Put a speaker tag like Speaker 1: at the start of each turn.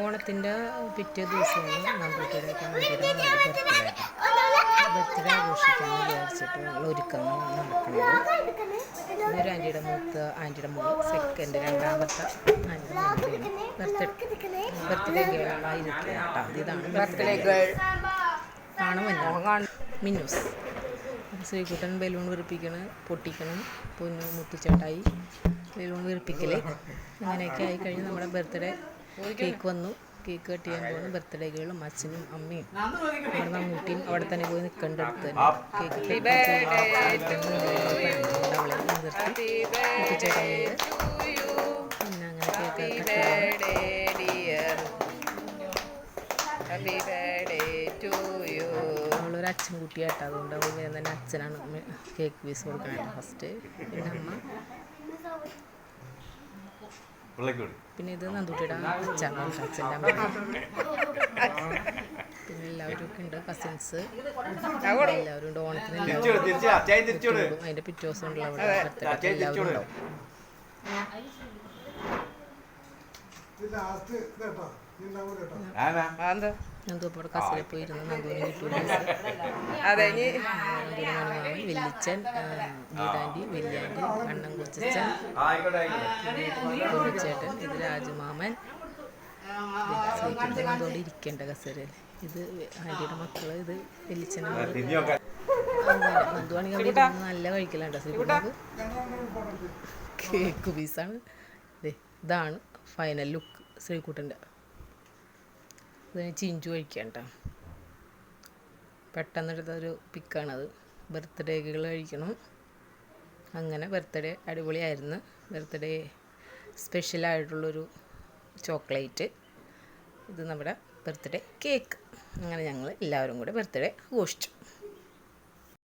Speaker 1: ഓണത്തിൻ്റെ പിറ്റേ ദിവസമാണ് നമ്പൂതിരിയുടെ ആൻറ്റിയുടെ ബർത്ത്ഡേ ആഘോഷിക്കാമെന്ന് വിചാരിച്ചിട്ട് ഒരുക്കങ്ങൾ നടക്കുന്നത്. ഇതൊരു ആൻറ്റിയുടെ മോൾ സെക്കൻഡ് രണ്ടാമത്തെ ആൻറ്റിയുടെ ബർത്ത്ഡേ ഗേളായിരിക്കും കേട്ടോ. ഇതാണ് ബർത്ത്ഡേ ഗേൾ കാണുമല്ലോ, മിന്നൂസ്. ശ്രീകുട്ടൻ ബലൂൺ വീർപ്പിക്കണം, പൊട്ടിക്കണം, പൊന്നു മുത്തുച്ചേട്ടായി ബലൂൺ വീർപ്പിക്കൽ അങ്ങനെയൊക്കെ ആയിക്കഴിഞ്ഞ് നമ്മുടെ ബർത്ത്ഡേ കേക്ക് വന്നു. കേക്ക് കട്ട് ചെയ്യാൻ പോകുന്നു. ബർത്ത്ഡേ ഗേളും അച്ഛനും അമ്മയും നമ്മുടെ മമ്മൂട്ടിയും അവിടെ തന്നെ പോയി നിൽക്കേണ്ട അടുത്ത് തന്നെ കേക്ക് മുത്തുച്ചേട്ടായിണ്ട്. പിന്നെ അങ്ങനെ കേക്ക് അവളൊരു അച്ഛൻ കുട്ടിയായിട്ട്, അതുകൊണ്ട് അവൾ തന്നെ അച്ഛനാണ് കേക്ക് പീസ് കൊടുക്കാനായിട്ട് ഫസ്റ്റ്. പിന്നെ അമ്മ, പിന്നെ ഇത് നന്ദൂട്ടിയുടെ അച്ഛൻ്റെ അമ്മ. പിന്നെ എല്ലാവരും ഒക്കെ ഉണ്ട്, കസിൻസ് എല്ലാവരും ഉണ്ട്. ഓണത്തിന് എല്ലാവരും അതിൻ്റെ പിറ്റേ ദിവസം ഉള്ള ബർത്ത്ഡേ എല്ലാവരും ഉണ്ടാവും. നന്ദൂപ്പോടെ കസിലെ പോയിരുന്നു. നന്ദൂന് കിട്ടൂല. വെല്ലിച്ചൻ, ഗീതാൻറ്റി, വെല്ലിയാൻറ്റി, കണ്ണം കുറിച്ചൻ, കുറിച്ചേട്ടൻ, ഇത് രാജുമാമൻ. അതുകൊണ്ട് ഇരിക്കേണ്ട കസേരയിൽ ഇത് ആൻറ്റിയുടെ മക്കള്, ഇത് വെല്ലിച്ചനെ. നന്ദുവാണെങ്കിൽ അവിടെ ഇരുന്ന് നല്ല കഴിക്കലുണ്ട്. ശ്രീകുട്ടക്ക് കേക്ക് പീസാണ്. ഇതാണ് ഫൈനൽ ലുക്ക് ശ്രീകുട്ടൻ്റെ. ഇതിന് ചിഞ്ചു കഴിക്കണ്ട, പെട്ടെന്നെടുത്തൊരു പിക്കാണത്. ബർത്ത്ഡേകൾ കഴിക്കണം. അങ്ങനെ ബർത്ത്ഡേ അടിപൊളിയായിരുന്നു. ബർത്ത്ഡേ സ്പെഷ്യലായിട്ടുള്ളൊരു ചോക്ലേറ്റ്, ഇത് നമ്മുടെ ബർത്ത്ഡേ കേക്ക്. അങ്ങനെ ഞങ്ങൾ എല്ലാവരും കൂടെ ബർത്ത്ഡേ ആഘോഷിച്ചു.